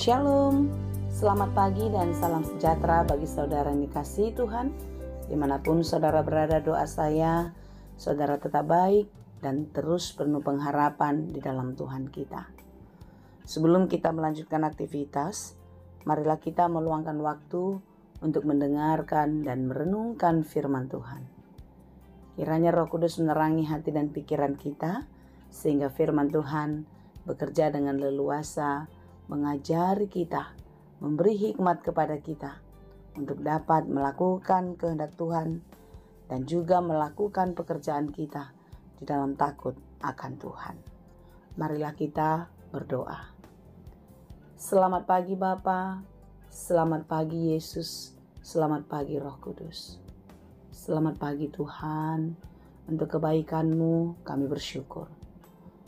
Shalom, selamat pagi dan salam sejahtera bagi saudara yang dikasihi Tuhan. Dimanapun saudara berada, doa saya, saudara tetap baik dan terus penuh pengharapan di dalam Tuhan kita. Sebelum kita melanjutkan aktivitas, marilah kita meluangkan waktu untuk mendengarkan dan merenungkan firman Tuhan. Kiranya Roh Kudus menerangi hati dan pikiran kita, sehingga firman Tuhan bekerja dengan leluasa, mengajari kita, memberi hikmat kepada kita untuk dapat melakukan kehendak Tuhan dan juga melakukan pekerjaan kita di dalam takut akan Tuhan. Marilah kita berdoa. Selamat pagi Bapa, selamat pagi Yesus, selamat pagi Roh Kudus. Selamat pagi Tuhan, untuk kebaikan-Mu kami bersyukur.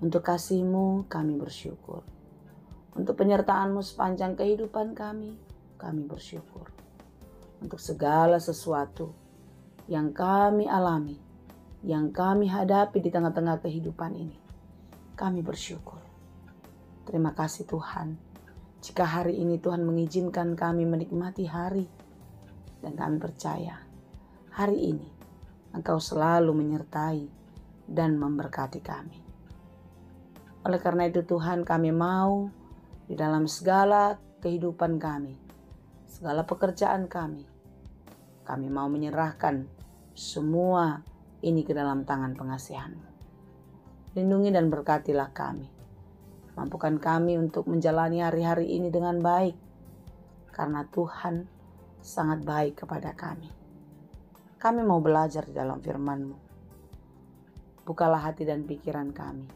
Untuk kasih-Mu kami bersyukur. Untuk penyertaan-Mu sepanjang kehidupan kami bersyukur. Untuk segala sesuatu yang kami alami, yang kami hadapi di tengah-tengah kehidupan ini, kami bersyukur. Terima kasih Tuhan, jika hari ini Tuhan mengizinkan kami menikmati hari, dan kami percaya hari ini Engkau selalu menyertai dan memberkati kami. Oleh karena itu Tuhan, kami mau di dalam segala kehidupan kami, segala pekerjaan kami mau menyerahkan semua ini ke dalam tangan pengasihan-Mu. Lindungi dan berkatilah kami. Mampukan kami untuk menjalani hari-hari ini dengan baik, karena Tuhan sangat baik kepada kami. Kami mau belajar di dalam firman-Mu. Bukalah hati dan pikiran kami,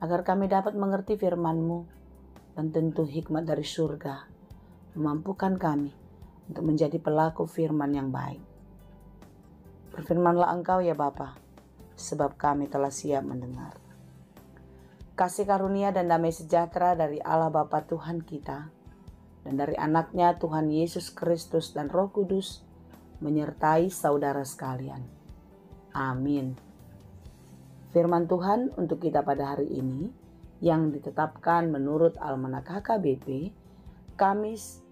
agar kami dapat mengerti firman-Mu, dan tentu hikmat dari surga memampukan kami untuk menjadi pelaku firman yang baik. Berfirmanlah Engkau ya Bapa, sebab kami telah siap mendengar. Kasih karunia dan damai sejahtera dari Allah Bapa Tuhan kita, dan dari anaknya Tuhan Yesus Kristus dan Roh Kudus, menyertai saudara sekalian. Amin. Firman Tuhan untuk kita pada hari ini, yang ditetapkan menurut Almanak HKBP, Kamis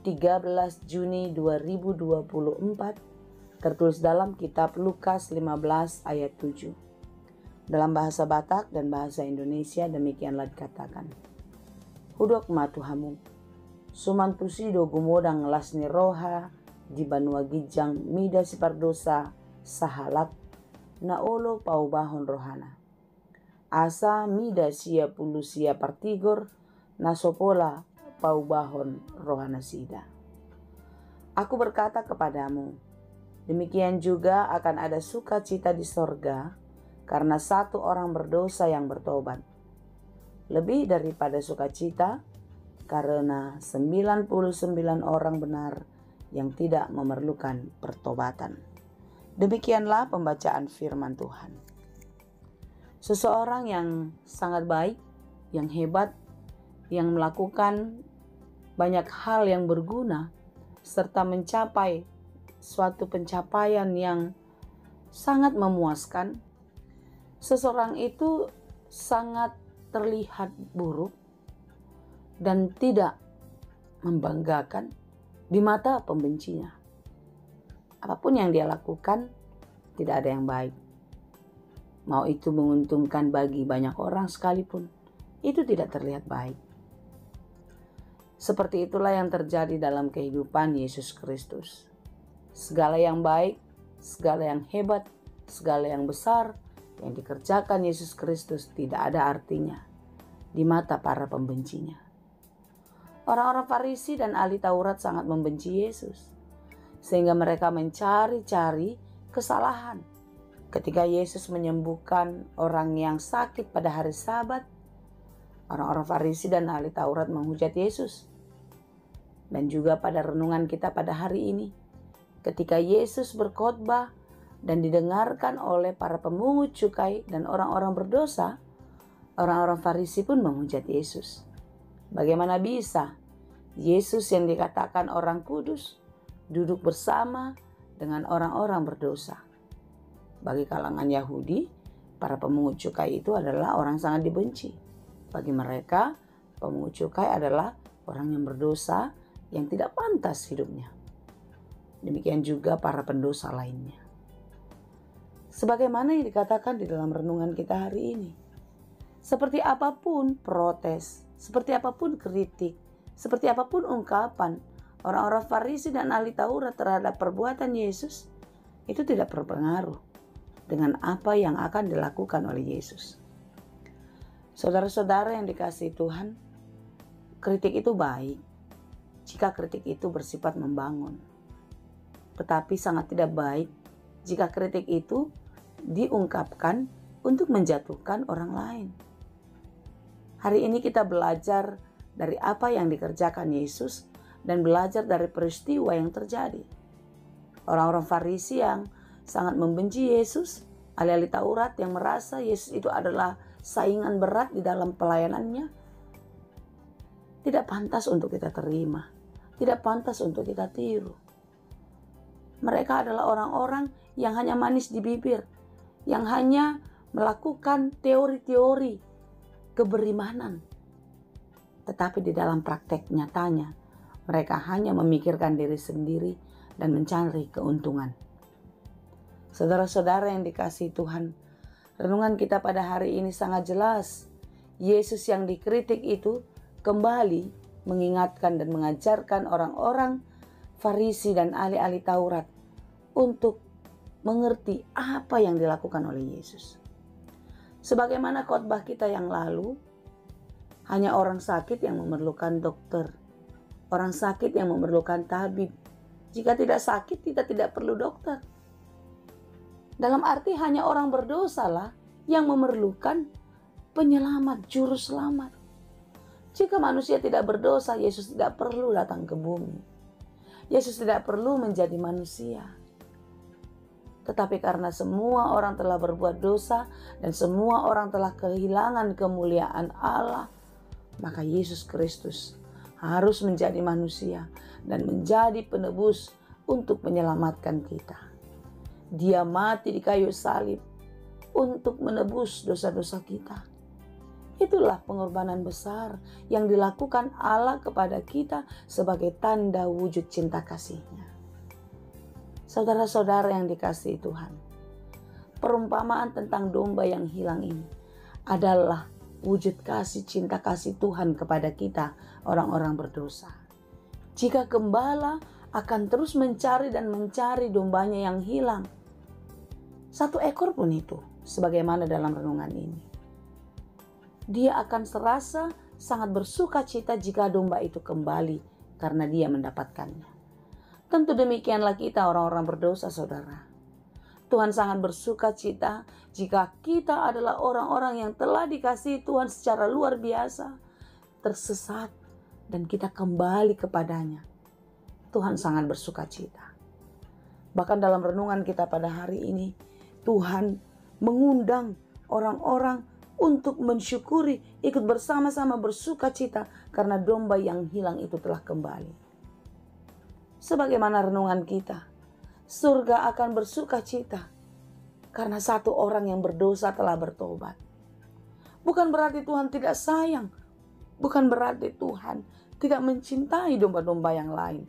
13 Juni 2024, tertulis dalam kitab Lukas 15 ayat 7. Dalam bahasa Batak dan bahasa Indonesia demikianlah dikatakan. Hudok matuhamu, sumantusido gumodang lasni roha, di banua gijang mida sipardosa sahalat, naolo paubahon rohana. Asa mida sia pulu sia partigor, nasopola paubahon rohana sida. Aku berkata kepadamu, demikian juga akan ada sukacita di sorga karena satu orang berdosa yang bertobat, lebih daripada sukacita karena 99 orang benar yang tidak memerlukan pertobatan. Demikianlah pembacaan firman Tuhan. Seseorang yang sangat baik, yang hebat, yang melakukan banyak hal yang berguna, serta mencapai suatu pencapaian yang sangat memuaskan, seseorang itu sangat terlihat buruk dan tidak membanggakan di mata pembencinya. Apapun yang dia lakukan, tidak ada yang baik. Mau itu menguntungkan bagi banyak orang sekalipun, itu tidak terlihat baik. Seperti itulah yang terjadi dalam kehidupan Yesus Kristus. Segala yang baik, segala yang hebat, segala yang besar yang dikerjakan Yesus Kristus tidak ada artinya di mata para pembencinya. Orang-orang Farisi dan ahli Taurat sangat membenci Yesus, sehingga mereka mencari-cari kesalahan. Ketika Yesus menyembuhkan orang yang sakit pada hari Sabat, orang-orang Farisi dan ahli Taurat menghujat Yesus. Dan juga pada renungan kita pada hari ini, ketika Yesus berkhotbah dan didengarkan oleh para pemungut cukai dan orang-orang berdosa, orang-orang Farisi pun menghujat Yesus. Bagaimana bisa Yesus yang dikatakan orang kudus duduk bersama dengan orang-orang berdosa? Bagi kalangan Yahudi, para pemungut cukai itu adalah orang sangat dibenci. Bagi mereka, pemungut cukai adalah orang yang berdosa yang tidak pantas hidupnya. Demikian juga para pendosa lainnya. Sebagaimana yang dikatakan di dalam renungan kita hari ini. Seperti apapun protes, seperti apapun kritik, seperti apapun ungkapan orang-orang Farisi dan ahli Taurat terhadap perbuatan Yesus, itu tidak berpengaruh dengan apa yang akan dilakukan oleh Yesus. Saudara-saudara yang dikasihi Tuhan, kritik itu baik jika kritik itu bersifat membangun. Tetapi sangat tidak baik jika kritik itu diungkapkan untuk menjatuhkan orang lain. Hari ini kita belajar dari apa yang dikerjakan Yesus dan belajar dari peristiwa yang terjadi. Orang-orang Farisi yang sangat membenci Yesus, ahli-ahli Taurat yang merasa Yesus itu adalah saingan berat di dalam pelayanannya, tidak pantas untuk kita terima, tidak pantas untuk kita tiru. Mereka adalah orang-orang yang hanya manis di bibir, yang hanya melakukan teori-teori keberimanan. Tetapi di dalam praktek nyatanya, mereka hanya memikirkan diri sendiri dan mencari keuntungan. Saudara-saudara yang dikasihi Tuhan, renungan kita pada hari ini sangat jelas. Yesus yang dikritik itu kembali mengingatkan dan mengajarkan orang-orang Farisi dan ahli-ahli Taurat untuk mengerti apa yang dilakukan oleh Yesus. Sebagaimana khotbah kita yang lalu, hanya orang sakit yang memerlukan dokter, orang sakit yang memerlukan tabib. Jika tidak sakit, kita tidak perlu dokter. Dalam arti hanya orang berdosalah yang memerlukan penyelamat, juru selamat. Jika manusia tidak berdosa, Yesus tidak perlu datang ke bumi. Yesus tidak perlu menjadi manusia. Tetapi karena semua orang telah berbuat dosa dan semua orang telah kehilangan kemuliaan Allah, maka Yesus Kristus harus menjadi manusia dan menjadi penebus untuk menyelamatkan kita. Dia mati di kayu salib untuk menebus dosa-dosa kita. Itulah pengorbanan besar yang dilakukan Allah kepada kita sebagai tanda wujud cinta kasih-Nya. Saudara-saudara yang dikasihi Tuhan, perumpamaan tentang domba yang hilang ini adalah wujud kasih cinta kasih Tuhan kepada kita orang-orang berdosa. Jika gembala akan terus mencari dan mencari dombanya yang hilang, satu ekor pun itu, sebagaimana dalam renungan ini, dia akan serasa sangat bersuka cita jika domba itu kembali karena dia mendapatkannya. Tentu demikianlah kita orang-orang berdosa, saudara. Tuhan sangat bersuka cita jika kita adalah orang-orang yang telah dikasihi Tuhan secara luar biasa, tersesat, dan kita kembali kepadanya. Tuhan sangat bersuka cita. Bahkan dalam renungan kita pada hari ini, Tuhan mengundang orang-orang untuk mensyukuri, ikut bersama-sama bersuka cita karena domba yang hilang itu telah kembali. Sebagaimana renungan kita, surga akan bersuka cita karena satu orang yang berdosa telah bertobat. Bukan berarti Tuhan tidak sayang, bukan berarti Tuhan tidak mencintai domba-domba yang lain.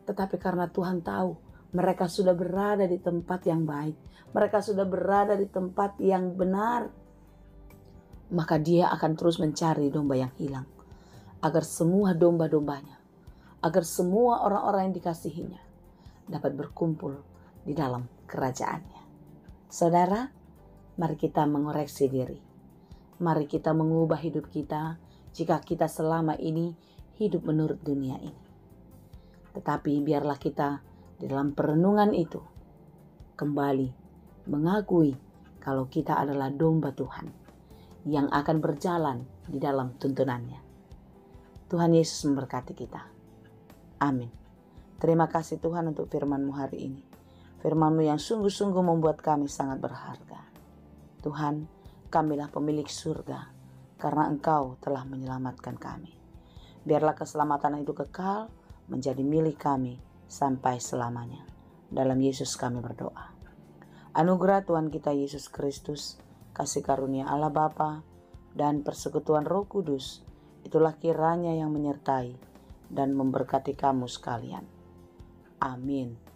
Tetapi karena Tuhan tahu mereka sudah berada di tempat yang baik, mereka sudah berada di tempat yang benar, maka Dia akan terus mencari domba yang hilang, agar semua domba-dombanya, agar semua orang-orang yang dikasihinya dapat berkumpul di dalam kerajaan-Nya. Saudara, mari kita mengoreksi diri. Mari kita mengubah hidup kita jika kita selama ini hidup menurut dunia ini. Tetapi biarlah kita di dalam perenungan itu kembali mengakui kalau kita adalah domba Tuhan yang akan berjalan di dalam tuntunannya. Tuhan Yesus memberkati kita. Amin. Terima kasih Tuhan untuk firman-Mu hari ini. Firman-Mu yang sungguh-sungguh membuat kami sangat berharga. Tuhan, kamilah pemilik surga karena Engkau telah menyelamatkan kami. Biarlah keselamatan itu kekal menjadi milik kami sampai selamanya. Dalam Yesus kami berdoa. Anugerah Tuhan kita Yesus Kristus, kasih karunia Allah Bapa, dan persekutuan Roh Kudus itulah kiranya yang menyertai dan memberkati kamu sekalian. Amin.